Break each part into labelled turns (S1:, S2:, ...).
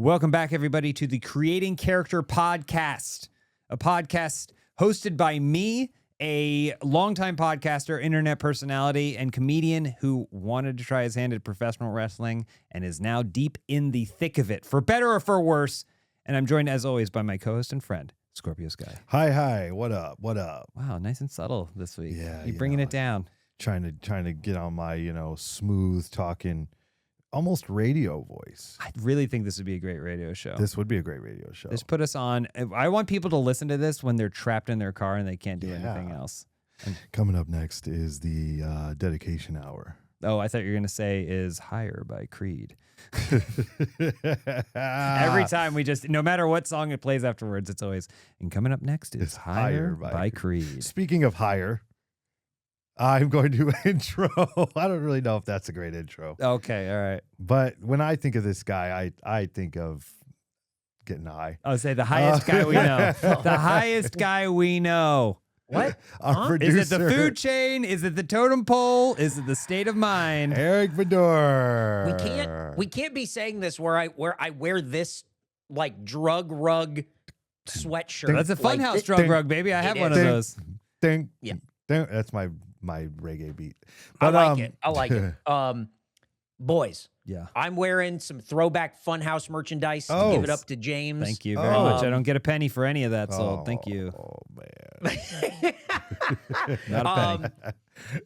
S1: Welcome back, everybody, to the Creating Character Podcast, a podcast hosted by me, a longtime podcaster, internet personality, and comedian who wanted to try his hand at professional wrestling and is now deep in the thick of it, for better or for worse. And I'm joined, as always, by my co-host and friend, Scorpio Sky.
S2: Hi. What up?
S1: Wow, nice and subtle this week.
S2: Yeah,
S1: You're bringing it down.
S2: Trying to get on my, smooth talking, almost radio voice.
S1: I really think this would be a great radio show.
S2: This would be a great radio show.
S1: Just put us on. I want people to listen to this when they're trapped in their car and they can't do anything else.
S2: Coming up next is the dedication hour.
S1: Oh, I thought you were going to say is Higher by Creed. Every time no matter what song it plays afterwards, it's always, and coming up next is Higher by Creed.
S2: Speaking of higher, I'm going to intro. I don't really know if that's a great intro.
S1: Okay, all right.
S2: But when I think of this guy, I think of getting high.
S1: I'll say the highest guy we know. The highest guy we know.
S3: What?
S2: Our producer,
S1: Is it the food chain? Is it the totem pole? Is it the state of mind?
S2: Eric Vidor.
S3: We can't be saying this where I wear this like drug rug sweatshirt.
S1: That's a Funhouse drug rug, baby. I have one of those.
S2: Ding.
S3: Yeah.
S2: Ding. That's my reggae beat. But,
S3: I like it. Boys.
S1: Yeah.
S3: I'm wearing some throwback Funhouse merchandise to give it up to James.
S1: Thank you very much. I don't get a penny for any of that, so thank you.
S2: Oh, man.
S1: Not a penny.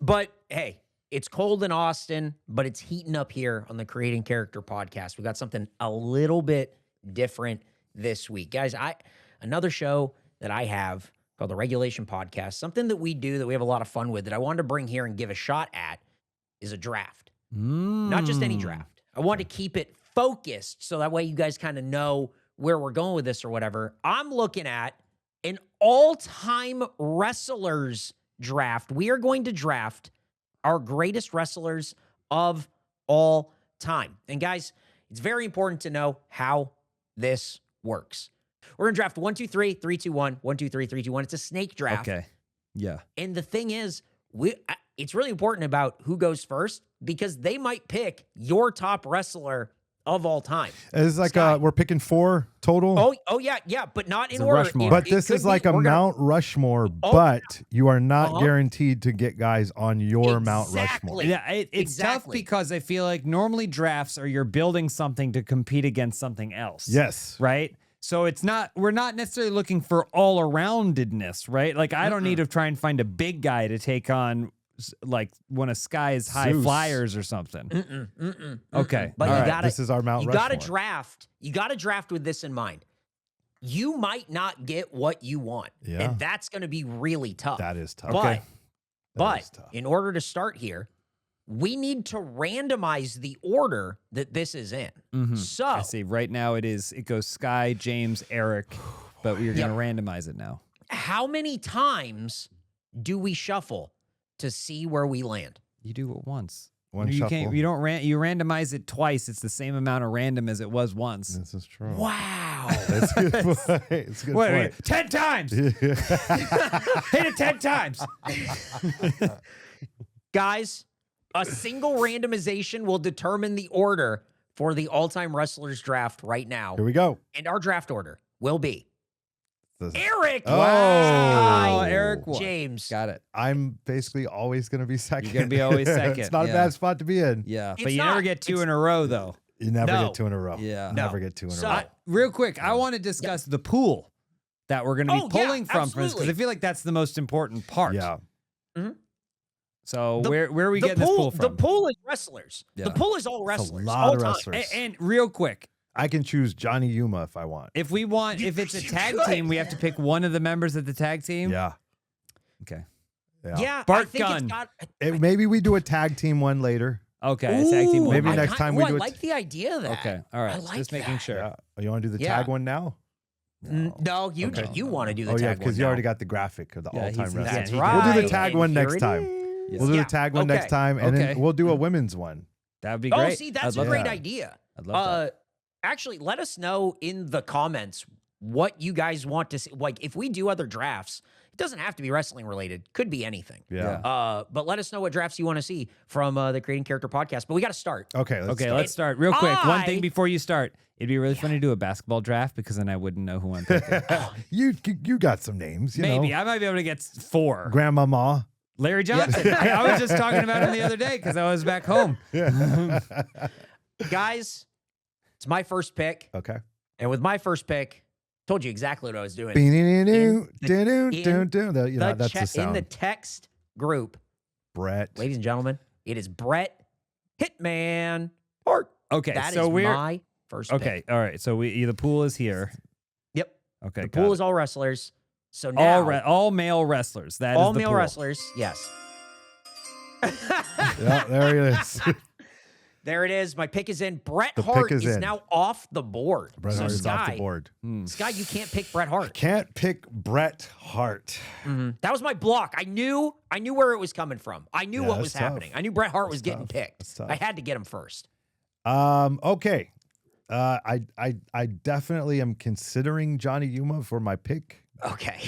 S3: But hey, it's cold in Austin, but it's heating up here on the Creating Character Podcast. We got something a little bit different this week. Guys, another show that I have called the Regulation Podcast, something that we do that we have a lot of fun with that I wanted to bring here and give a shot at is a draft. Not just any draft. I want to keep it focused so that way you guys kind of know where we're going with this or whatever. I'm looking at an all-time wrestlers draft. We are going to draft our greatest wrestlers of all time. And guys, it's very important to know how this works. We're going to draft 1, 2, 3, 3, 2, 1, 1, 2, 3, 3, 2, 1. It's a snake draft.
S1: Okay. Yeah.
S3: And the thing is, it's really important about who goes first because they might pick your top wrestler of all time.
S2: It's like we're picking 4 total.
S3: Oh yeah, but not in
S1: a
S3: order.
S1: Rushmore.
S2: But this is like a Mount Rushmore, but you are not guaranteed to get guys on your Mount Rushmore.
S1: Yeah, it's tough because I feel like normally drafts are you're building something to compete against something else.
S2: Yes.
S1: Right? So we're not necessarily looking for all-aroundedness, right? Like I don't need to try and find a big guy to take on like one of Sky's high flyers or something. Okay.
S3: But
S2: this is our Mount Rushmore.
S3: You got to draft with this in mind. You might not get what you want.
S2: Yeah.
S3: And that's going to be really tough.
S2: That is tough.
S3: But in order to start here, we need to randomize the order that this is in. So
S1: I see. Right now it goes Sky, James, Eric, but we're going to randomize it now.
S3: How many times do we shuffle to see where we land?
S1: You do it once.
S2: One
S1: you
S2: shuffle.
S1: You don't you randomize it twice. It's the same amount of random as it was once.
S2: This is true.
S3: Wow.
S2: That's a good point. It's a good point.
S1: Wait, 10 times. Hit it 10 times.
S3: Guys, a single randomization will determine the order for the all-time wrestlers draft right now.
S2: Here we go.
S3: And our draft order will be Eric.
S2: Oh,
S1: Eric won.
S3: James.
S1: Got it.
S2: I'm basically always going to be second.
S1: You're going to be always second.
S2: It's not a bad spot to be in.
S1: Yeah,
S3: It's
S1: but you
S3: not.
S1: never get 2 in a row, though.
S2: You never
S3: No.
S2: get 2 in a row.
S1: Yeah.
S3: No.
S2: Never get 2 in a
S3: So-
S2: row.
S1: Real quick, I want to discuss the pool that we're going to be pulling from this because
S3: absolutely.
S1: I feel like that's the most important part.
S2: Yeah.
S1: So where are we getting this pool from?
S3: The pool is wrestlers.
S1: Yeah.
S3: The pool is all
S2: It's
S3: wrestlers.
S2: a lot
S3: all
S2: of
S3: time.
S2: wrestlers.
S1: And real quick,
S2: I can choose Johnny Yuma if I want.
S1: if it's a tag team, we have to pick one of the members of the tag team.
S2: Yeah.
S1: Okay.
S3: Yeah,
S1: Bart
S3: I think
S1: Gunn.
S3: it's got.
S2: Maybe we do a tag team one later.
S1: Okay. A tag team.
S3: Ooh,
S2: Maybe
S1: one.
S2: next time we do
S3: I
S2: it.
S3: like the idea of that.
S1: Okay. All right.
S3: I like
S1: Just making
S3: that.
S1: sure.
S2: Yeah. Oh, you want to do the
S3: Yeah.
S2: tag one now?
S3: No, you want to do the
S2: Oh,
S3: tag
S2: yeah,
S3: one
S2: because you
S3: now.
S2: already got the graphic of the
S1: Yeah,
S2: all-time
S1: he's-
S2: wrestler.
S3: That's
S1: Yeah,
S3: right.
S2: We'll do the tag
S3: And
S2: one
S3: here
S2: next
S3: it
S2: time.
S3: is.
S2: We'll do
S3: Yeah,
S2: the tag one
S3: okay.
S2: next time, and
S1: Okay.
S2: then we'll do a women's one.
S1: That would be great.
S3: Oh, see, that's
S1: I'd
S3: a
S1: love
S3: great
S1: that.
S3: idea.
S1: I'd love that.
S3: Actually, let us know in the comments what you guys want to see. Like, if we do other drafts, doesn't have to be wrestling related. Could be anything.
S2: Yeah.
S3: But let us know what drafts you want to see from the Creating Character podcast. But we got to start.
S2: Okay.
S1: Let's start real quick. One thing before you start. It'd be really funny to do a basketball draft because then I wouldn't know who I'm picking.
S2: You got some names.
S1: Maybe.
S2: know.
S1: I might be able to get 4.
S2: Grandmama.
S1: Larry Johnson. I was just talking about him the other day because I was back home.
S3: Guys, it's my first pick.
S2: Okay.
S3: And with my first pick, told you exactly what I was doing.
S2: That's the sound.
S3: In the text group,
S2: Brett.
S3: ladies and gentlemen, it is Brett Hitman Hart.
S1: Okay,
S3: That
S1: so
S3: is
S1: we're
S3: my first pick.
S1: all right. So the pool is here.
S3: Yep.
S1: Okay,
S3: The pool is all wrestlers. So now
S1: all male wrestlers. That is
S3: all
S1: the
S3: male
S1: pool.
S3: wrestlers. Yes.
S2: Yeah, there it is.
S3: There it is. My pick is in. Bret
S2: The
S3: Hart
S2: pick is in.
S3: now off the board.
S2: Bret
S3: so
S2: Hart is
S3: Sky,
S2: off the board.
S3: Sky, you can't pick Bret Hart.
S2: Can't pick Bret Hart.
S3: That was my block. I knew where it was coming from. I knew
S2: Yeah,
S3: what was
S2: that's tough.
S3: happening. I knew Bret Hart was getting
S2: tough.
S3: picked.
S2: That's tough.
S3: I had to get him first.
S2: Okay. I definitely am considering Johnny Yuma for my pick,
S3: Okay.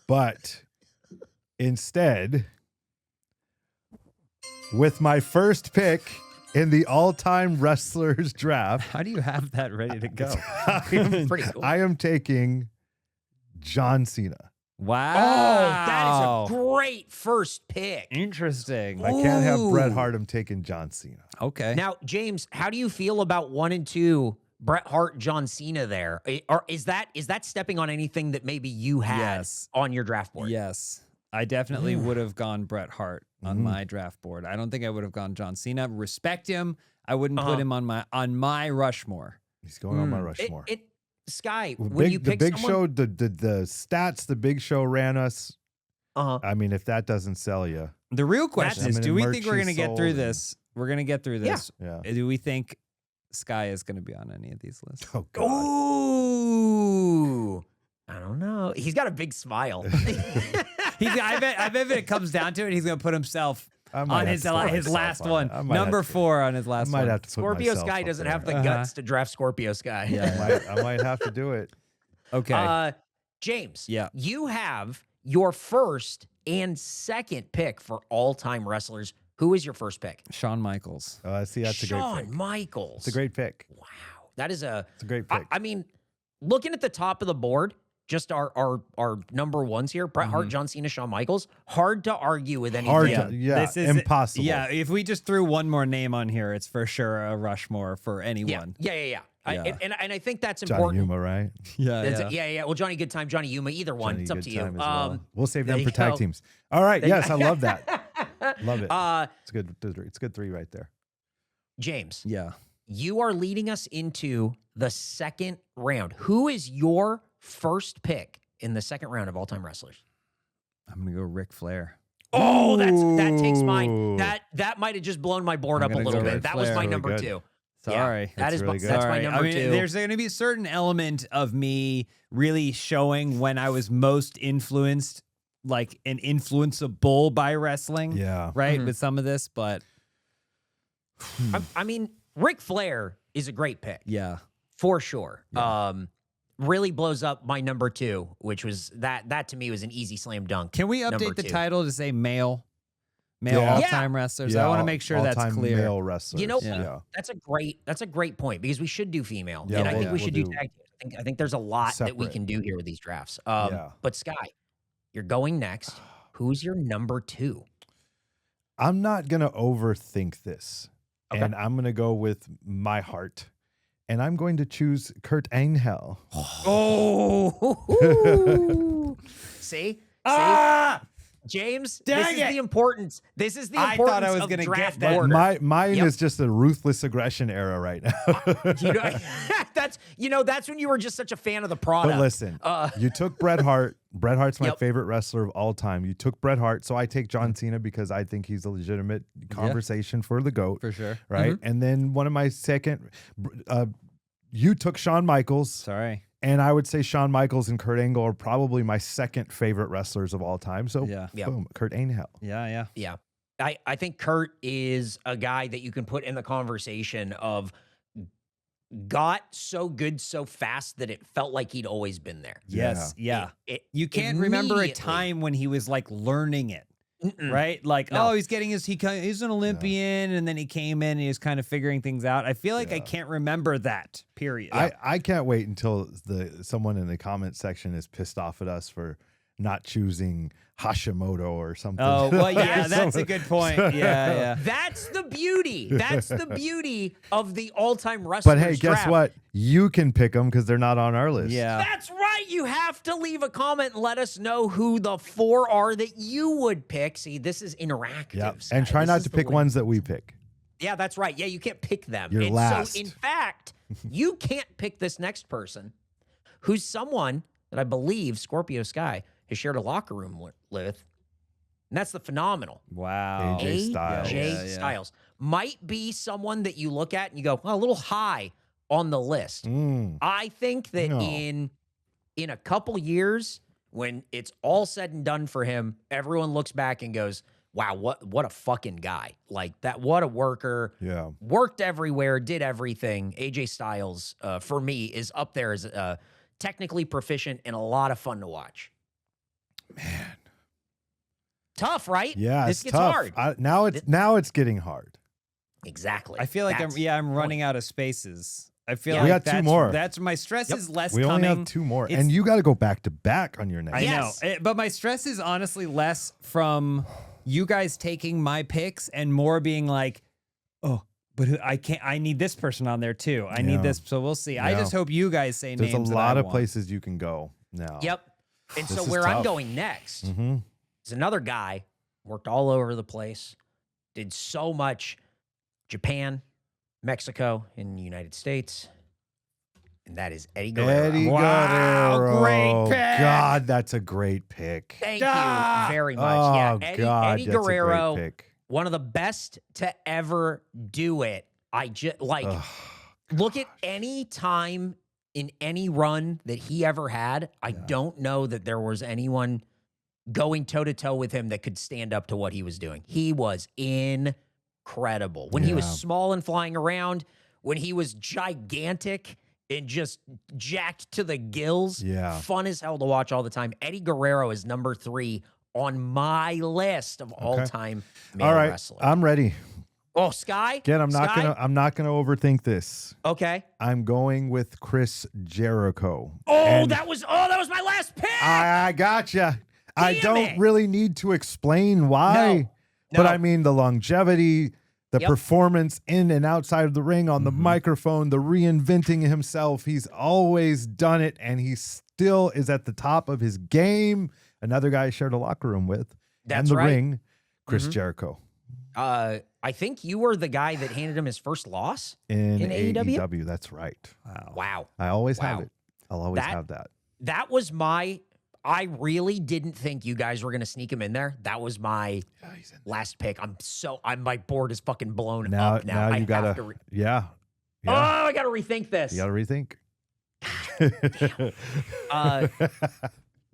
S2: but instead, with my first pick in the all-time wrestlers draft,
S1: How do you have that ready to go?
S3: Pretty cool.
S2: I am taking John Cena.
S1: Wow.
S3: Oh, that is a great first pick.
S1: Interesting.
S2: I can't have Bret
S3: Ooh.
S2: Hart. I'm taking John Cena.
S1: Okay.
S3: Now, James, how do you feel about 1 and 2, Bret Hart, John Cena there? Or is that stepping on anything that maybe you had
S1: Yes.
S3: on your draft board?
S1: Yes. I definitely would have gone Bret Hart on
S2: Mhm.
S1: my draft board. I don't think I would have gone John Cena. Respect him. I wouldn't put him on my Rushmore.
S2: He's going on my Rushmore.
S3: Sky,
S2: Well,
S3: when you
S2: the
S3: pick
S2: Big
S3: someone,
S2: Show, the stats the Big Show ran us. I mean, if that doesn't sell you,
S1: The real question is,
S2: That's-
S1: do we
S2: merch
S1: think we're
S2: he
S1: going to get
S2: sold
S1: through
S2: and-
S1: this? We're going to get through this.
S2: yeah.
S1: Do we think Sky is going to be on any of these lists?
S2: Oh God.
S3: ooh, I don't know. He's got a big smile.
S1: I bet if it comes down to it, he's going to put himself
S2: I might
S1: on
S2: have
S1: his
S2: to put myself
S1: last
S2: on
S1: one.
S2: it. I might
S1: Number
S2: have to-
S1: 4 on his
S2: I
S1: last
S2: might
S1: one.
S2: have to put
S3: Scorpio
S2: myself
S3: Sky
S2: up
S3: doesn't
S2: there.
S3: have the guts to draft Scorpio Sky.
S1: Yeah.
S2: I might have to do it.
S1: Okay.
S3: James,
S1: Yeah.
S3: you have your first and second pick for all-time wrestlers. Who is your first pick?
S1: Shawn Michaels.
S2: See, that's a great
S3: Shawn
S2: pick.
S3: Michaels.
S2: It's a great pick.
S3: Wow. That is
S2: It's a great pick.
S3: I mean, looking at the top of the board, just our number ones here, Bret Hart, John Cena, Shawn Michaels, hard to argue with anything.
S2: Hard
S1: Yeah.
S2: to, yeah,
S1: This is
S2: impossible.
S1: Yeah, if we just threw one more name on here, it's for sure a Rushmore for
S3: Yeah,
S1: anyone.
S3: yeah. And I think that's
S2: Johnny
S3: important.
S2: Yuma, right?
S3: Yeah. Well, Johnny Good Time, Johnny Yuma, either one.
S2: Johnny
S3: it's up
S2: Good
S3: to you.
S2: Time as well. We'll save
S3: there
S2: them for
S3: you
S2: tag
S3: go.
S2: teams. All right.
S3: There you
S2: Yes,
S3: go.
S2: I love that. Love it. It's good. It's good 3 right there.
S3: James,
S1: Yeah.
S3: you are leading us into the second round. Who is your first pick in the second round of all-time wrestlers?
S1: I'm going to go Ric Flair.
S3: Oh, that takes
S2: Ooh.
S3: mine. That might have just blown my board
S1: I'm
S3: up a
S1: gonna
S3: little
S1: go
S3: bit.
S1: Ric
S3: That was
S1: Flair.
S3: my
S2: Really
S3: number
S2: good.
S3: 2.
S1: Sorry.
S3: That
S2: That's
S3: is
S2: really good.
S3: that's my
S1: Sorry.
S3: number
S1: I mean,
S3: 2.
S1: there's going to be a certain element of me really showing when I was most influenced, like an influenceable by wrestling.
S2: Yeah.
S1: Right.
S3: Mhm.
S1: With some of this, but
S3: I mean, Ric Flair is a great pick
S1: yeah.
S3: for sure. Really blows up my number 2, which was that to me was an easy slam dunk.
S1: Can we
S3: Number
S1: update the
S3: 2.
S1: title to say male
S2: Yeah.
S1: all-time wrestlers? I want to make sure that's
S2: all-time
S1: clear.
S2: Male wrestlers.
S3: You know,
S2: yeah.
S3: that's a great point because we should do female,
S2: Yeah,
S3: and I think
S2: we'll
S3: we should do
S2: do
S3: tag teams. I think there's a lot that we
S2: separate.
S3: can do here with these drafts.
S2: Yeah.
S3: But Sky, you're going next. Who's your number 2?
S2: I'm not gonna overthink this,
S3: Okay.
S2: and I'm gonna go with my heart, and I'm going to choose Kurt Angle.
S3: Oh, see, James,
S1: Dang
S3: this is
S1: it.
S3: the importance. This is the
S1: I
S3: importance
S1: thought I was
S3: of
S1: gonna
S3: draft
S1: get that.
S3: order.
S2: Mine
S3: Yep.
S2: is just a ruthless aggression era right now.
S3: You know, that's when you were just such a fan of the product.
S2: But listen, you took Bret Hart. Bret Hart's my
S3: Yep.
S2: favorite wrestler of all time. You took Bret Hart, so I take John Cena because I think he's a legitimate conversation for the GOAT,
S1: For sure.
S2: right? And then one of my second, you took Shawn Michaels,
S1: Sorry.
S2: and I would say Shawn Michaels and Kurt Angle are probably my second favorite wrestlers of all time. So
S1: Yeah.
S2: boom, Kurt Angle.
S1: Yeah.
S3: Yeah. I think Kurt is a guy that you can put in the conversation of got so good so fast that it felt like he'd always been there.
S1: Yes. Yeah. You can't
S3: It
S1: remember a
S3: immediately-
S1: time when he was like learning it.
S3: Mm-mm.
S1: Right? Like,
S3: No.
S1: oh, he's getting he's an Olympian, and then he came in and he was kind of figuring things out. I feel like I can't remember that period.
S2: I can't wait until someone in the comment section is pissed off at us for not choosing Hashimoto or something.
S1: Oh, well, yeah, that's a good point. Yeah.
S3: That's the beauty. That's the beauty of the all-time wrestling.
S2: But hey, guess what? You can pick them because they're not on our list.
S1: Yeah.
S3: That's right. You have to leave a comment and let us know who the 4 are that you would pick. See, this is interactive.
S2: Yep.
S3: Sky.
S2: And try
S3: This
S2: not
S3: is
S2: to
S3: the
S2: pick
S3: way-
S2: ones that we pick.
S3: Yeah, that's right. Yeah, you can't pick them.
S2: You're
S3: and
S2: last.
S3: So, in fact, you can't pick this next person, who's someone that I believe Scorpio Sky has shared a locker room with, and that's the phenomenal
S1: Wow.
S2: AJ Styles.
S3: AJ
S1: Yeah.
S3: Styles. Might be someone that you look at and you go, well, a little high on the list. I think that
S2: No.
S3: in a couple years, when it's all said and done for him, everyone looks back and goes, wow, what a fucking guy. Like that, what a worker.
S2: Yeah.
S3: Worked everywhere, did everything. AJ Styles, for me, is up there as technically proficient and a lot of fun to watch.
S2: Man.
S3: Tough, right?
S2: Yeah,
S3: This
S2: it's
S3: gets
S2: tough.
S3: hard.
S2: Now it's getting hard.
S3: Exactly.
S1: I feel like
S3: That's
S1: I'm
S3: the
S1: running
S3: point.
S1: out of spaces. I feel
S3: Yeah.
S1: like
S2: We got two
S1: that's,
S2: more.
S1: That's my stress is less
S2: We
S1: coming.
S2: only have 2 more,
S1: It's-
S2: and you got to go back to back on your next.
S1: I
S3: Yes.
S1: know, but my stress is honestly less from you guys taking my picks and more being like, oh, but I can't. I need this person on there too. I need
S2: Yeah.
S1: this. So we'll see. I
S2: Yeah.
S1: just hope you guys say
S2: There's a
S1: names.
S2: lot
S1: that I
S2: of
S1: want.
S2: places you can go now.
S3: Yep. And
S2: This
S3: so
S2: is
S3: where I'm
S2: tough.
S3: going next
S2: Mm-hmm.
S3: is another guy, worked all over the place, did so much Japan, Mexico, and the United States. And that is Eddie Guerrero.
S2: Eddie
S1: Wow,
S2: Guerrero.
S1: great pick.
S2: God, that's a great pick.
S3: Thank
S1: Ah!
S3: you very much.
S2: Oh
S3: yeah, Eddie,
S2: God,
S3: Eddie
S2: that's a
S3: Guerrero,
S2: great pick.
S3: one of the best to ever do it. I just like
S2: Ugh.
S3: look at any time in any run that he ever had. I don't know that there was anyone going toe to toe with him that could stand up to what he was doing. He was incredible. When he was
S2: Yeah.
S3: small and flying around, when he was gigantic and just jacked to the gills.
S2: Yeah.
S3: Fun as hell to watch all the time. Eddie Guerrero is number 3 on my list of all-time male
S2: All right,
S3: wrestlers.
S2: I'm ready.
S3: Oh, Sky?
S2: Again, I'm not
S3: Sky?
S2: gonna overthink this.
S3: Okay.
S2: I'm going with Chris Jericho.
S3: Oh,
S2: And
S3: that was my last pick.
S2: I gotcha. I
S3: Damn
S2: don't
S3: it.
S2: really need to explain why, but
S3: No.
S2: I mean the longevity, the
S3: Yep.
S2: performance in and outside of the ring on the
S1: Mm-hmm.
S2: microphone, the reinventing himself. He's always done it, and he still is at the top of his game. Another guy I shared a locker room with, and
S3: That's
S2: the
S3: right.
S2: ring, Chris
S3: Mhm.
S2: Jericho
S3: I think you were the guy that handed him his first loss.
S2: in
S3: In AEW?
S2: AEW. That's right.
S1: Wow.
S3: Wow.
S2: I always have
S3: Wow.
S2: it. I'll always
S3: That-
S2: have that.
S3: That was I really didn't think you guys were going to sneak him in there. That was my
S2: Yeah, he's in
S3: last pick. My board is fucking blown
S2: Now,
S3: up now.
S2: now
S3: I
S2: you
S3: have
S2: gotta,
S3: to
S2: yeah,
S3: Oh,
S2: yeah.
S3: I got to rethink this.
S2: You gotta rethink.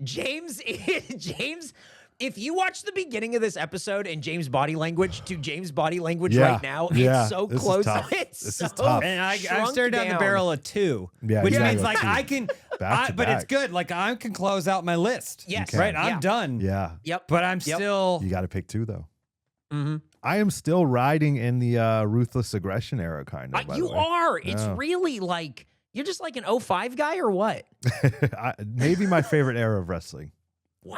S3: James, if you watch the beginning of this episode and James' body language to James' body language
S2: Yeah,
S3: right now,
S2: yeah,
S3: it's so
S2: this is
S3: close.
S2: tough.
S3: It's
S2: This
S3: so
S2: is tough.
S1: And I've
S3: shrunk
S1: stared down the
S3: down.
S1: barrel of 2,
S2: Yeah,
S1: which
S2: you gotta
S1: means
S2: go
S1: like
S2: 2.
S1: I can,
S2: Back to
S1: but it's
S2: back.
S1: good. Like I can close out my list.
S3: Yes.
S2: can.
S1: Right.
S3: Yeah.
S1: I'm done.
S2: Yeah,
S3: Yep.
S1: But I'm
S3: Yep.
S1: still.
S2: you got to pick 2 though.
S3: Mhm.
S2: I am still riding in the ruthless aggression era, kind of. by
S3: You
S2: the way.
S3: are. It's
S2: Yeah.
S3: really like you're just like an 05 guy or what?
S2: Maybe my favorite era of wrestling.
S3: Wow.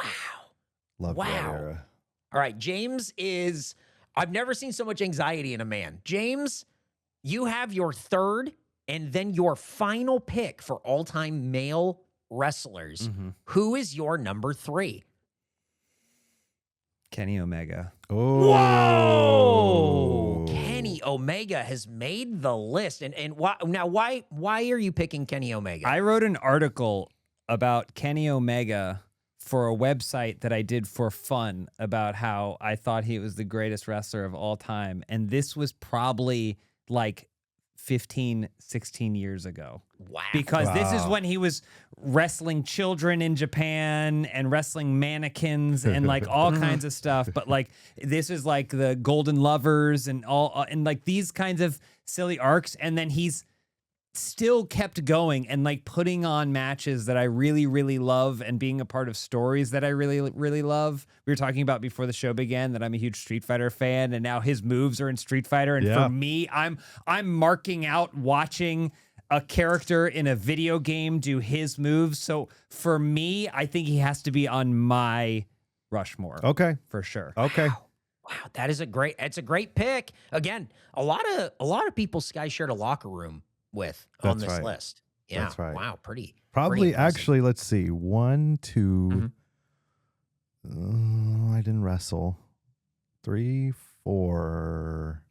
S2: Love that
S3: Wow.
S2: era.
S3: All right, James is. I've never seen so much anxiety in a man. James, you have your third and then your final pick for all-time male wrestlers.
S1: Mhm.
S3: Who is your number 3?
S1: Kenny Omega.
S2: Oh,
S3: Whoa! Kenny Omega has made the list, and why are you picking Kenny Omega?
S1: I wrote an article about Kenny Omega for a website that I did for fun about how I thought he was the greatest wrestler of all time. And this was probably like 15, 16 years ago.
S3: Wow!
S1: Because this is
S2: Wow.
S1: when he was wrestling children in Japan and wrestling mannequins and like all kinds of stuff. But like this is like the Golden Lovers and all and like these kinds of silly arcs. And then he's still kept going and like putting on matches that I really, really love and being a part of stories that I really, really love. We were talking about before the show began that I'm a huge Street Fighter fan, and now his moves are in Street Fighter. And for me, I'm marking out watching a character in a video game do his moves. So for me, I think he has to be on my Rushmore.
S2: Okay.
S1: For sure.
S2: Okay.
S3: Wow, it's a great pick. Again, a lot of people Sky shared a locker room with on this list. Yeah.
S2: That's right.
S3: Wow, pretty
S2: Probably
S3: impressive.
S2: actually, let's see. 1, 2. I didn't wrestle. 3, 4,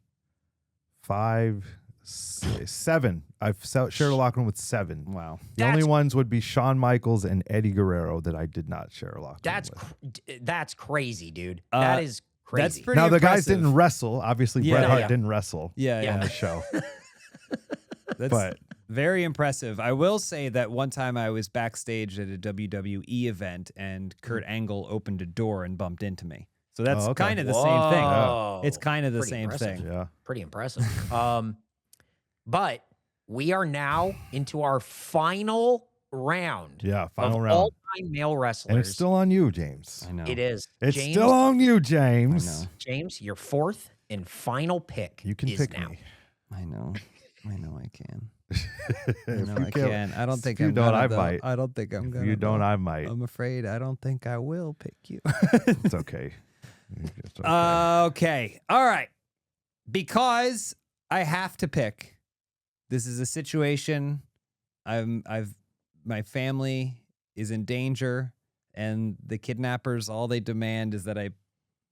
S2: 5, 6, 7. I've shared a locker room with 7.
S1: Wow.
S2: The only ones would be Shawn Michaels and Eddie Guerrero that I did not share a locker room with.
S3: That's crazy, dude. That is crazy.
S1: That's pretty
S2: Now, the guys
S1: impressive.
S2: didn't wrestle. Obviously,
S1: Yeah.
S2: Bret Hart
S3: Yeah.
S2: didn't wrestle
S1: Yeah.
S2: on the show.
S1: That's
S2: But
S1: very impressive. I will say that one time I was backstage at a WWE event and Kurt Angle opened a door and bumped into me. So that's
S2: okay.
S1: kind of the same thing.
S3: Whoa.
S1: It's kind of the
S3: Pretty
S1: same
S3: impressive.
S1: thing.
S2: yeah.
S3: Pretty impressive. But we are now into our final round.
S2: Yeah, final
S3: of
S2: round.
S3: all-time male wrestlers.
S2: And it's still on you, James.
S1: I know.
S3: It is.
S2: It's
S3: James,
S2: still on you,
S1: I
S2: James.
S1: know.
S3: James, your fourth and final pick.
S2: You can
S3: is
S2: pick
S3: now.
S2: me.
S1: I know. I know I can.
S2: If
S1: I know
S2: you
S1: I
S2: can't-
S1: can. I don't
S2: if
S1: think
S2: you
S1: I'm
S2: don't,
S1: gonna,
S2: I
S1: though.
S2: might.
S1: I don't think I'm
S2: If
S1: gonna.
S2: you don't,
S1: though.
S2: I might.
S1: I'm afraid I don't think I will pick you.
S2: It's okay. It's okay.
S1: Okay. All right. Because I have to pick. This is a situation. My family is in danger, and the kidnappers, all they demand is that I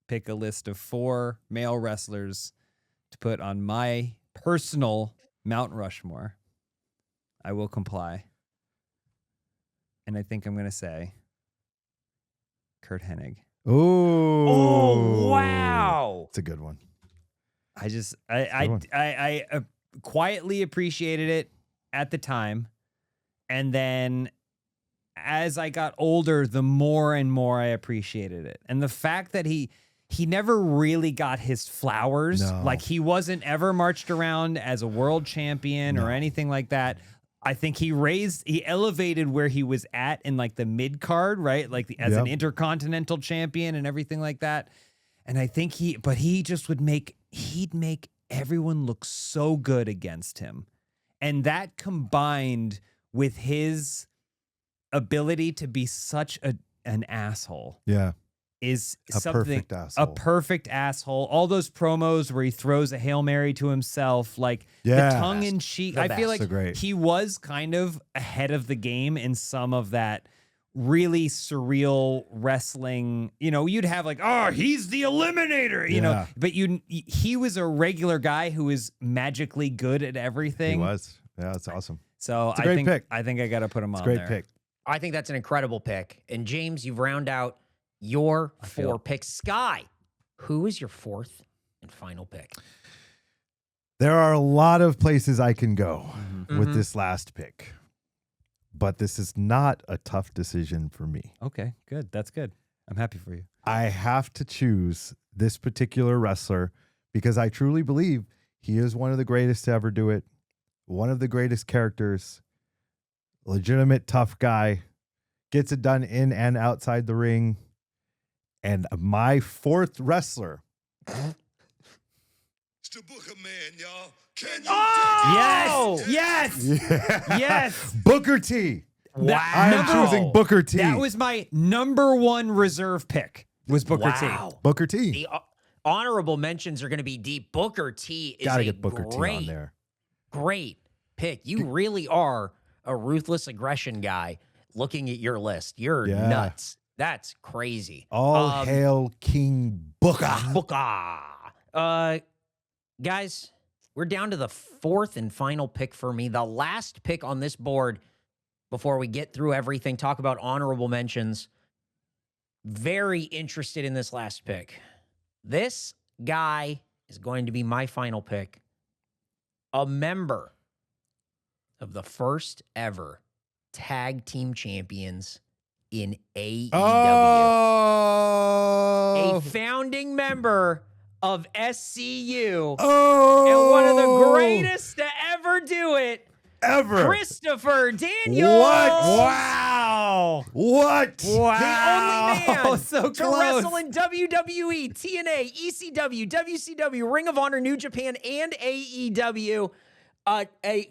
S1: pick a list of 4 male wrestlers to put on my personal Mount Rushmore. I will comply. And I think I'm going to say Kurt Hennig.
S2: Ooh.
S3: Oh, wow.
S2: It's a good one.
S1: I just
S2: Good
S1: I quietly appreciated it at the time, and then as I got older, the more and more I appreciated it. And the fact that he never really got his flowers,
S2: No.
S1: like he wasn't ever marched around as a world champion or
S2: No.
S1: anything like that. I think he elevated where he was at in like the mid card, right? Like as an
S2: Yep.
S1: intercontinental champion and everything like that. And I think he just would he'd make everyone look so good against him. And that combined with his ability to be such an asshole
S2: Yeah.
S1: is
S2: A
S1: something
S2: perfect asshole.
S1: a perfect asshole. All those promos where he throws a Hail Mary to himself, like
S2: Yeah.
S1: the tongue in cheek.
S3: The
S1: I feel
S3: best.
S1: like
S2: So great.
S1: he was kind of ahead of the game in some of that really surreal wrestling. You know, you'd have like, oh, he's the eliminator, you know,
S2: Yeah.
S1: but he was a regular guy who is magically good at everything.
S2: He was. Yeah, that's awesome.
S1: So
S2: It's a great pick.
S1: I think I got to put him
S2: It's
S1: on
S2: a great
S1: there.
S2: pick.
S3: I think that's an incredible pick. And James, you've round out your
S1: feel-
S3: 4 picks. Sky, who is your 4th and final pick?
S2: There are a lot of places I can go
S1: Mhm.
S2: with
S3: Mhm.
S2: this last pick, but this is not a tough decision for me.
S1: Okay, good. That's good. I'm happy for you.
S2: I have to choose this particular wrestler because I truly believe he is one of the greatest to ever do it, one of the greatest characters, legitimate tough guy, gets it done in and outside the ring. And my 4th wrestler.
S4: It's the Booker Man, y'all. Can you
S3: Oh!
S1: Yes. Yes.
S2: Booker T.
S3: Wow.
S2: I am choosing Booker T.
S1: That was my number 1 reserve pick. Was Booker
S3: Wow.
S1: T.
S2: Booker T.
S3: The honorable mentions are going to be deep. Booker T is
S2: Gotta
S3: a
S2: get Booker
S3: great,
S2: T on there.
S3: great pick. You really are a ruthless aggression guy looking at your list. You're
S2: Yeah.
S3: nuts. That's crazy.
S2: All hail King Booker.
S3: Booker. Guys, we're down to the 4th and final pick for me. The last pick on this board before we get through everything, talk about honorable mentions. Very interested in this last pick. This guy is going to be my final pick. A member of the first ever tag team champions in AEW.
S2: Oh.
S3: A founding member of SCU.
S2: Oh.
S3: And one of the greatest to ever do it.
S2: ever.
S3: Christopher Daniels.
S2: What?
S1: Wow.
S2: What?
S1: Wow.
S3: The only man
S1: So
S3: to
S1: close.
S3: wrestle in WWE, TNA, ECW, WCW, Ring of Honor, New Japan, and AEW.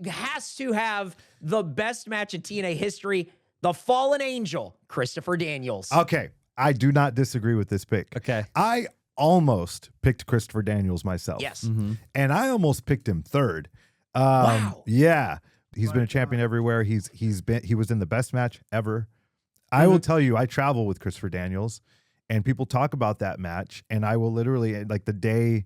S3: Has to have the best match in TNA history. The Fallen Angel, Christopher Daniels.
S2: Okay. I do not disagree with this pick.
S1: Okay.
S2: I almost picked Christopher Daniels myself.
S3: Yes.
S2: And I almost picked him third.
S3: Wow.
S2: Yeah. He's been a champion everywhere. He was in the best match ever. I will tell you, I travel with Christopher Daniels and people talk about that match. And I will literally, like the day,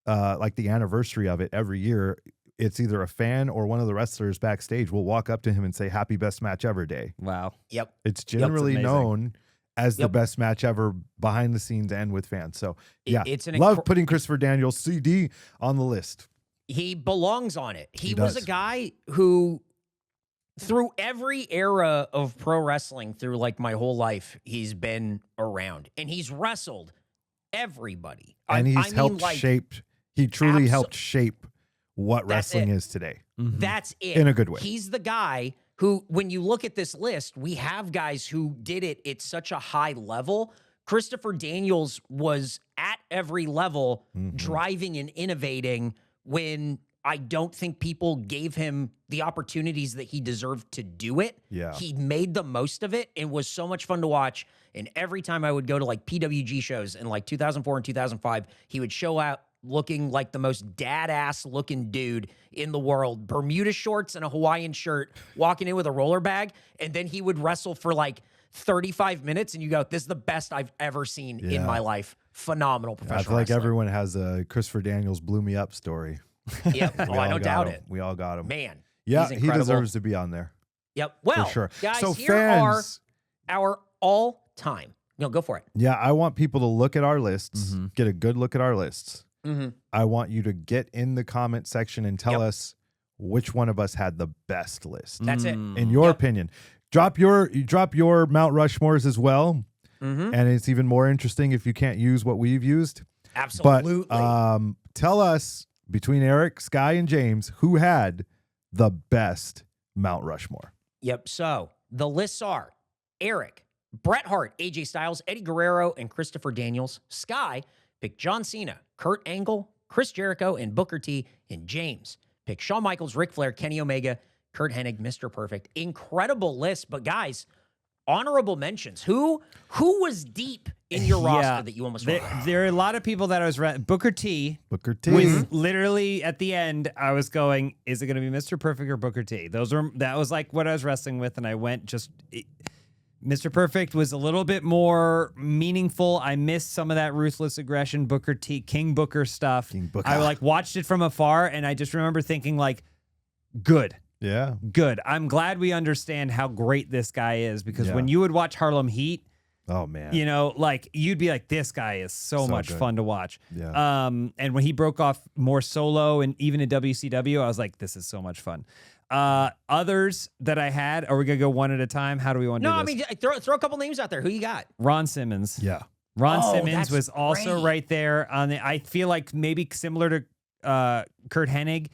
S2: like the anniversary of it every year, it's either a fan or one of the wrestlers backstage will walk up to him and say, "Happy best match ever day."
S1: Wow.
S3: Yep.
S2: It's generally
S1: amazing.
S2: known as the
S3: Yep.
S2: best match ever behind the scenes and with fans. So yeah,
S3: It's an
S2: love putting Christopher Daniels CD on the list.
S3: He belongs on it. He was a
S2: does.
S3: guy who, through every era of pro wrestling, through like my whole life, he's been around and he's wrestled everybody.
S2: And he's
S3: I mean,
S2: helped
S3: like,
S2: shape, he truly
S3: Abso-
S2: helped shape what
S3: That's
S2: wrestling
S3: it.
S2: is today.
S3: That's it.
S2: In a good way.
S3: He's the guy who, when you look at this list, we have guys who did it at such a high level. Christopher Daniels was at every level, driving and innovating when I don't think people gave him the opportunities that he deserved to do it.
S2: Yeah.
S3: He made the most of it and was so much fun to watch. And every time I would go to like PWG shows in like 2004 and 2005, he would show out looking like the most dad-ass looking dude in the world. Bermuda shorts and a Hawaiian shirt, walking in with a roller bag. And then he would wrestle for like 35 minutes and you go, this is the best I've ever seen in
S2: Yeah.
S3: my life. Phenomenal professional
S2: I feel like
S3: wrestler.
S2: everyone has a Christopher Daniels blew me up story.
S3: Yep. Oh,
S2: We
S3: I
S2: all
S3: don't
S2: got
S3: doubt
S2: him.
S3: it.
S2: We all got him.
S3: Man.
S2: Yeah,
S3: he's
S2: he
S3: incredible.
S2: deserves to be on there
S3: Yep. Well,
S2: for sure.
S3: guys,
S2: So
S3: here
S2: fans,
S3: are our all-time. No, go for it.
S2: yeah, I want people to look at our lists, get a good look at our lists.
S3: Mm-hmm.
S2: I want you to get in the comment section and tell
S3: Yep.
S2: us which one of us had the best list.
S3: That's it.
S2: In your
S3: Yep.
S2: opinion. Drop your Mount Rushmores as well.
S3: Mm-hmm.
S2: And it's even more interesting if you can't use what we've used.
S3: Absolutely.
S2: But tell us between Eric, Sky, and James, who had the best Mount Rushmore?
S3: Yep. So the lists are Eric, Bret Hart, AJ Styles, Eddie Guerrero, and Christopher Daniels. Sky picked John Cena, Kurt Angle, Chris Jericho, and Booker T. And James picked Shawn Michaels, Ric Flair, Kenny Omega, Kurt Hennig, Mr. Perfect. Incredible list. But guys, honorable mentions. Who was deep in your roster that you almost
S1: there,
S3: forgot?
S1: there are a lot of people that I was Booker T
S2: Booker T.
S1: was literally at the end. I was going, is it going to be Mr. Perfect or Booker T? That was like what I was wrestling with, and I went Mr. Perfect was a little bit more meaningful. I missed some of that ruthless aggression, Booker T, King Booker stuff.
S2: King Booker.
S1: I like watched it from afar, and I just remember thinking like, good.
S2: Yeah.
S1: Good. I'm glad we understand how great this guy is, because
S2: Yeah.
S1: when you would watch Harlem Heat,
S2: Oh, man.
S1: you know, like you'd be like, this guy is so much
S2: good.
S1: fun to watch.
S2: Yeah.
S1: And when he broke off more solo and even in WCW, I was like, this is so much fun. Others that I had, are we gonna go one at a time? How do we want to
S3: No,
S1: do
S3: I
S1: this?
S3: mean, throw a couple names out there. Who you got?
S1: Ron Simmons.
S2: Yeah.
S1: Ron
S3: Oh,
S1: Simmons
S3: that's
S1: was also
S3: great.
S1: right there on the. I feel like maybe similar to Kurt Hennig,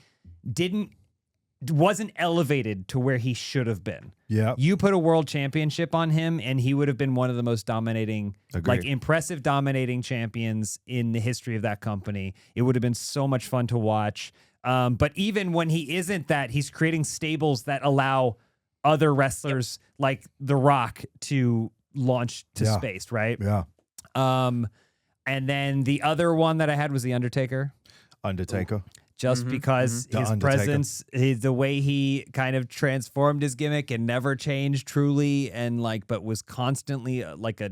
S1: wasn't elevated to where he should have been.
S2: Yeah.
S1: You put a world championship on him, and he would have been one of the most dominating,
S2: Agreed.
S1: like impressive dominating champions in the history of that company. It would have been so much fun to watch. But even when he isn't that, he's creating stables that allow other wrestlers like The Rock to launch to
S2: Yeah.
S1: space, right?
S2: Yeah.
S1: And then the other one that I had was The Undertaker.
S2: Undertaker.
S1: Just because
S2: The
S1: his
S2: Undertaker.
S1: presence, the way he kind of transformed his gimmick and never changed truly, and like, but was constantly like a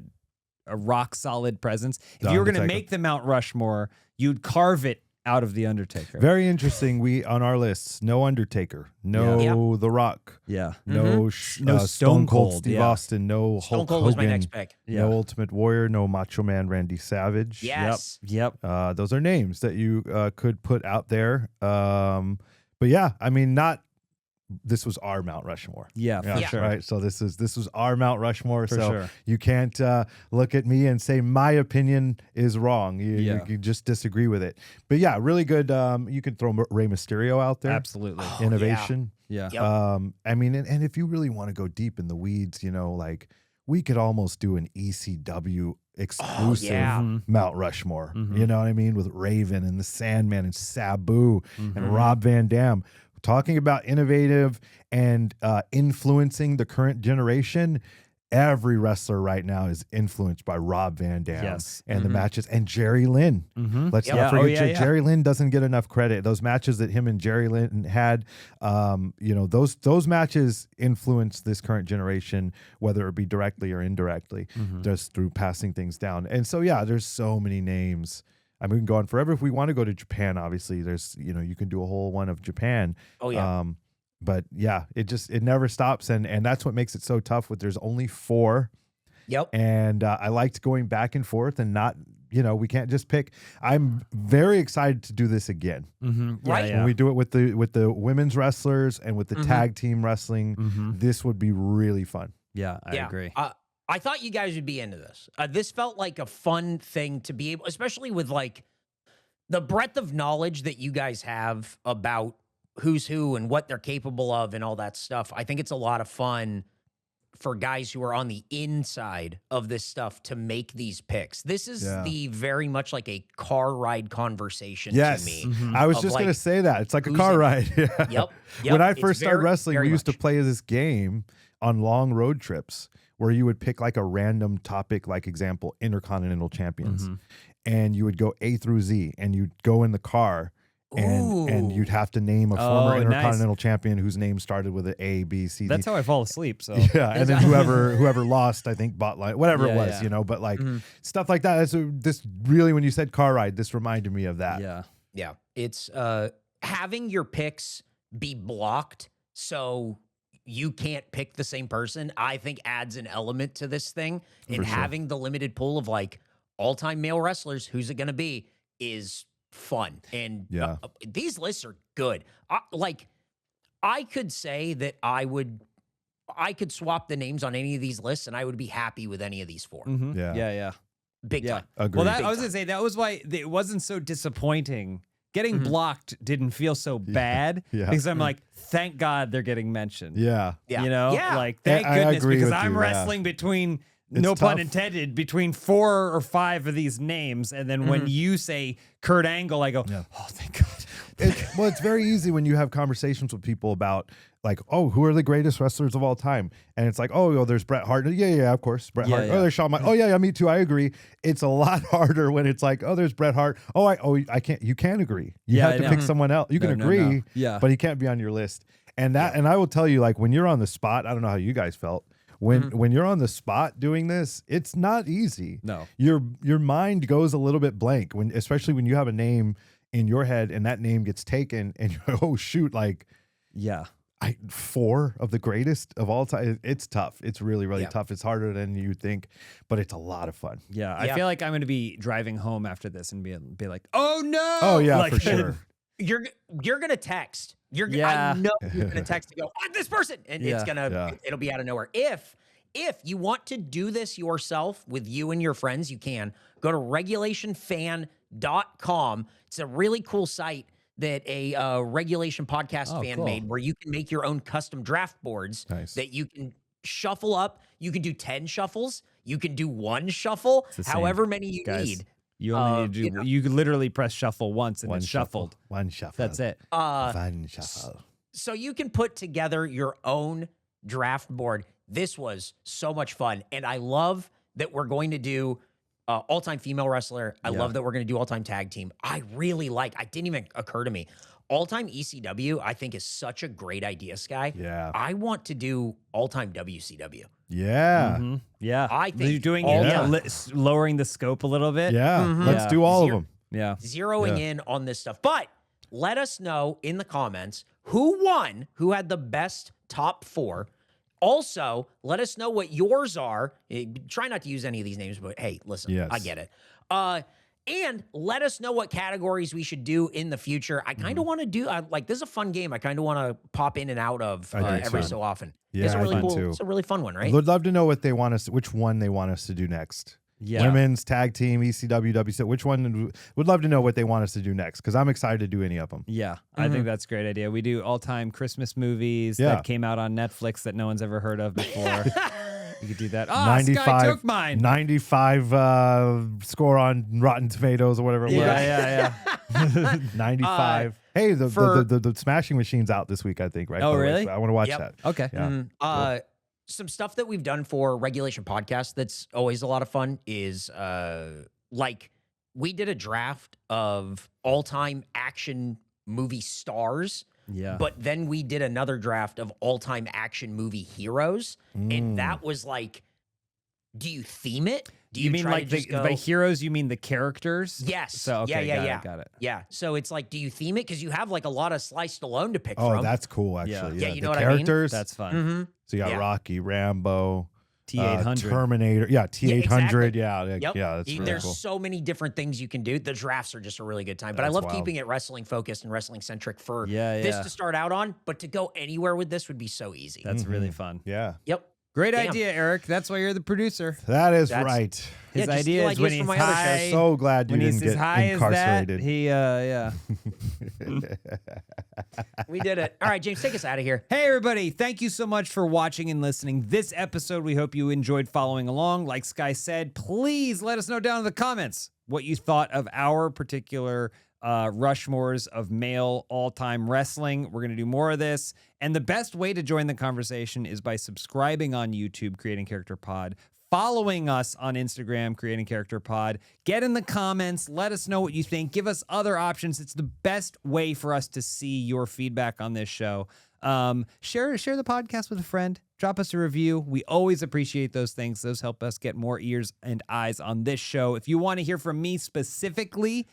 S1: rock solid presence. If
S2: The
S1: you were going to
S2: Undertaker.
S1: make the Mount Rushmore, you'd carve it out of the Undertaker.
S2: Very interesting. We on our lists, no Undertaker, no The Rock,
S1: Yeah.
S2: no
S1: No
S2: Stone
S1: Stone
S2: Cold
S1: Cold,
S2: Steve
S1: yeah.
S2: Austin, no
S3: Stone
S2: Hulk
S3: Cold
S2: Hogan,
S3: was my next pick.
S1: Yeah.
S2: no Ultimate Warrior, no Macho Man Randy Savage.
S3: Yes.
S1: Yep.
S2: Those are names that you could put out there. But yeah, I mean, not this was our Mount Rushmore.
S1: Yeah, for sure.
S2: Right. So this was our Mount Rushmore.
S1: For
S2: so
S1: sure.
S2: you can't look at me and say my opinion is wrong. You just disagree with it. But yeah, really good. You could throw Rey Mysterio out there.
S1: Absolutely.
S2: Innovation.
S1: Yeah.
S3: Yep.
S2: I mean, and if you really want to go deep in the weeds, like we could almost do an ECW exclusive Mount Rushmore. You know what I mean? With Raven and the Sandman and Sabu and Rob Van Dam. Talking about innovative and influencing the current generation, every wrestler right now is influenced by Rob Van Dam and the matches. And Jerry Lynn. Let's not forget Jerry Lynn doesn't get enough credit. Those matches that him and Jerry Lynn had, those matches influence this current generation, whether it be directly or indirectly, just through passing things down. And so, yeah, there's so many names. I mean, we can go on forever. If we want to go to Japan, obviously, there's, you can do a whole one of Japan.
S3: Oh, yeah.
S2: But yeah, it never stops. And that's what makes it so tough there's only 4.
S3: Yep.
S2: And I liked going back and forth and not, we can't just pick. I'm very excited to do this again.
S3: Right.
S2: When we do it with the women's wrestlers and with the tag team wrestling, this would be really fun.
S1: Yeah, I agree.
S3: I thought you guys would be into this. This felt like a fun thing to be able, especially with like the breadth of knowledge that you guys have about who's who and what they're capable of and all that stuff. I think it's a lot of fun for guys who are on the inside of this stuff to make these picks. This is the very much like a car ride conversation to me.
S2: I was just going to say that. It's like a car ride.
S3: Yep.
S2: When I first started wrestling, we used to play this game on long road trips where you would pick like a random topic, like example, Intercontinental Champions. And you would go A through Z and you'd go in the car and you'd have to name a former Intercontinental champion whose name started with an A, B, C, D.
S1: That's how I fall asleep. So
S2: yeah, and then whoever lost, I think, bought line, whatever it was, but like stuff like that. This really, when you said car ride, this reminded me of that.
S3: Yeah. It's having your picks be blocked so you can't pick the same person, I think adds an element to this thing. And having the limited pool of like all-time male wrestlers, who's it going to be, is fun. And these lists are good. I could say that I could swap the names on any of these lists and I would be happy with any of these 4.
S1: Yeah.
S3: Big time.
S2: Agreed.
S1: Well, I was going to say, that was why it wasn't so disappointing. Getting blocked didn't feel so bad because I'm like, thank God they're getting mentioned. Like, thank goodness, because I'm wrestling between, no pun intended, between 4 or 5 of these names. And then when you say Kurt Angle, I go, oh, thank God.
S2: It's very easy when you have conversations with people about like, oh, who are the greatest wrestlers of all time? And it's like, oh, there's Bret Hart. Yeah, of course. Bret Hart. Oh, there's Shawn Michaels. Oh, yeah, me too. I agree. It's a lot harder when it's like, oh, there's Bret Hart. I can't. You can't agree. You have to pick someone else. You can agree, but he can't be on your list. And and I will tell you, like, when you're on the spot, I don't know how you guys felt. When you're on the spot doing this, it's not easy.
S1: No.
S2: Your mind goes a little bit blank especially when you have a name in your head and that name gets taken and you're like, oh shoot, like 4 of the greatest of all time. It's tough. It's really, really tough. It's harder than you think, but it's a lot of fun.
S1: Yeah. I feel like I'm going to be driving home after this and be like, oh no.
S2: Oh yeah,
S1: like,
S2: for sure.
S3: You're gonna text. I know you're gonna text and go, this person, and it's gonna it'll be out of nowhere. If you want to do this yourself with you and your friends, you can go to regulationfan.com. It's a really cool site that a regulation podcast fan made where you can make your own custom draft boards that you can shuffle up. You can do 10 shuffles. You can do 1 shuffle, however many you need.
S1: You only need to do, you literally press shuffle once and it's shuffled.
S2: One shuffle.
S1: That's it.
S2: One shuffle.
S3: So you can put together your own draft board. This was so much fun. And I love that we're going to do all-time female wrestler. I love that we're going to do all-time tag team. I didn't even occur to me. All-time ECW, I think, is such a great idea, Sky.
S2: Yeah.
S3: I want to do all-time WCW.
S2: Yeah.
S1: Yeah.
S3: I think
S1: you're doing lowering the scope a little bit.
S2: Yeah. Let's do all of them.
S1: Yeah.
S3: Zeroing in on this stuff. But let us know in the comments who won, who had the best top 4. Also, let us know what yours are. Try not to use any of these names, but hey, listen, I get it. And let us know what categories we should do in the future. I kind of want to do, like, this is a fun game. I kind of want to pop in and out of every so often.
S2: Yeah,
S3: it's a really
S2: I do
S3: cool,
S2: too.
S3: it's a really fun one, right?
S2: Would love to know what they want us, which one they want us to do next.
S1: Yeah.
S2: Women's tag team, ECW, WC. Which one? Would love to know what they want us to do next because I'm excited to do any of them.
S1: Yeah, I think that's a great idea. We do all-time Christmas movies that came out on Netflix that no one's ever heard of before. You could do that. Oh, Sky took mine.
S2: 95 score on Rotten Tomatoes or whatever it was.
S1: Yeah.
S2: 95. Hey, the Smashing Machine's out this week, I think, right?
S1: Oh,
S2: By the way,
S1: really?
S2: so I want to watch
S3: Yep.
S2: that.
S1: Okay.
S2: Yeah.
S3: Some stuff that we've done for Regulation Podcast that's always a lot of fun is like we did a draft of all-time action movie stars.
S1: Yeah.
S3: But then we did another draft of all-time action movie heroes, and that was like, do you theme it? Do
S1: you mean
S3: try
S1: like
S3: to just go,
S1: by heroes? You mean the characters?
S3: Yes.
S1: So okay,
S3: yeah.
S1: got it.
S3: Yeah. So it's like, do you theme it? Because you have like a lot of Sly Stallone to pick
S2: Oh,
S3: from.
S2: that's cool, actually.
S3: Yeah, you
S2: the
S3: know what I mean?
S2: characters.
S1: That's fun.
S3: Mm-hmm.
S2: So you got
S3: Yeah.
S2: Rocky, Rambo,
S1: T800.
S2: Terminator. Yeah, T800.
S3: exactly.
S2: Yeah,
S3: Yep.
S2: yeah, that's really
S3: There's
S2: cool.
S3: so many different things you can do. The drafts are just a really good time. But I
S2: That's
S3: love
S2: wild.
S3: keeping it wrestling focused and wrestling centric for
S1: Yeah,
S3: this
S1: yeah.
S3: to start out on. But to go anywhere with this would be so easy.
S1: That's really fun.
S2: Yeah,
S3: Yep.
S1: Great
S3: Damn.
S1: idea, Eric. That's why you're the producer.
S2: that is
S3: That's-
S2: right.
S1: His
S3: Yeah, just
S1: idea
S3: steal
S1: is when
S3: ideas
S1: he's
S3: from my other shows.
S1: high.
S2: So glad you
S1: when he's
S2: didn't
S1: as
S2: get
S1: high as that,
S2: incarcerated.
S1: he yeah.
S3: We did it. All right, James, take us out of here.
S1: Hey, everybody. Thank you so much for watching and listening this episode. We hope you enjoyed following along. Like Sky said, please let us know down in the comments what you thought of our particular Rushmores of male all-time wrestling. We're going to do more of this. And the best way to join the conversation is by subscribing on YouTube, Creating Character Pod, following us on Instagram, Creating Character Pod. Get in the comments. Let us know what you think. Give us other options. It's the best way for us to see your feedback on this show. Share the podcast with a friend. Drop us a review. We always appreciate those things. Those help us get more ears and eyes on this show. If you want to hear from me specifically,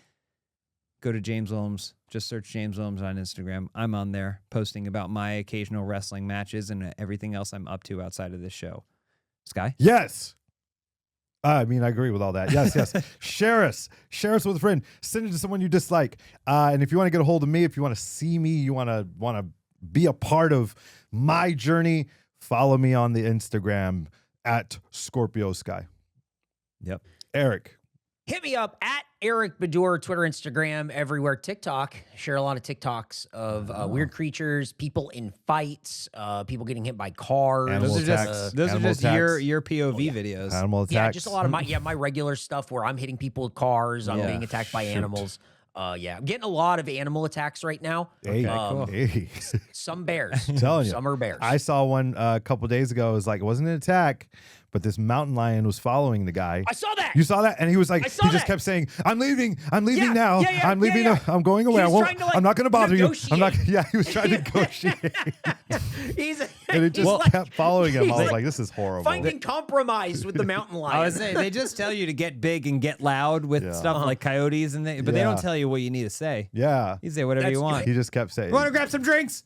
S1: go to James Willems. Just search James Willems on Instagram. I'm on there posting about my occasional wrestling matches and everything else I'm up to outside of this show. Sky?
S2: Yes. I mean, I agree with all that. Yes. Share us with a friend. Send it to someone you dislike. And if you want to get a hold of me, if you want to see me, you want to be a part of my journey, follow me on the Instagram at Scorpio Sky.
S1: Yep.
S2: Eric.
S3: Hit me up at Eric Bedour, Twitter, Instagram, everywhere. TikTok. Share a lot of TikToks of weird creatures, people in fights, people getting hit by cars.
S2: Animal
S1: Those are
S2: attacks.
S1: just
S2: Animal
S1: your POV videos.
S2: Animal attacks.
S3: Yeah, just a lot of my regular stuff where I'm hitting people with cars, I'm
S1: Yeah.
S3: being attacked by
S2: Shoot.
S3: animals. I'm getting a lot of animal attacks right now.
S2: Hey,
S1: cool.
S2: hey.
S3: Some bears.
S2: Telling you.
S3: Some are bears.
S2: I saw one a couple days ago. It was like, it wasn't an attack, but this mountain lion was following the guy.
S3: I saw that.
S2: You saw that? And he was like,
S3: I
S2: he
S3: saw
S2: just
S3: that.
S2: kept saying, I'm leaving
S3: Yeah,
S2: now.
S3: yeah,
S2: I'm leaving.
S3: yeah.
S2: I'm going away.
S3: He
S2: I
S3: was
S2: won't,
S3: trying to, like,
S2: I'm not going to bother you. I'm not.
S3: negotiate.
S2: Yeah, he was trying to negotiate.
S3: He's
S2: And it just
S3: he's like-
S2: kept following him. I
S3: he's
S2: was
S3: like
S2: like, this is horrible.
S3: finding compromise with the mountain lion.
S1: I was saying they just tell you to get big and get loud with
S2: Yeah.
S1: stuff like coyotes and but they don't
S2: Yeah.
S1: tell you what you need to say.
S2: Yeah.
S1: You say whatever you
S3: That's
S1: want.
S2: He just kept saying.
S1: You want to grab some drinks?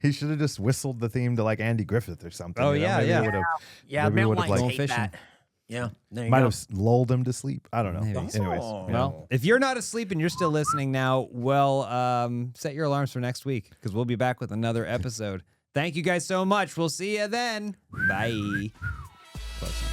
S2: He should have just whistled the theme to like Andy Griffith or something.
S1: Oh,
S2: you know?
S1: yeah,
S2: Maybe
S1: yeah.
S2: it would've-
S3: Yeah,
S2: maybe
S3: mountain
S2: would've,
S3: lions
S2: like,
S3: hate
S1: fishing.
S3: that. Yeah, there you
S2: might
S3: go.
S2: have lulled him to sleep. I don't know.
S1: Maybe.
S2: Anyways.
S3: Oh.
S2: yeah.
S1: Well, if you're not asleep and you're still listening now, well, set your alarms for next week because we'll be back with another episode. Thank you guys so much. We'll see you then. Bye. Close.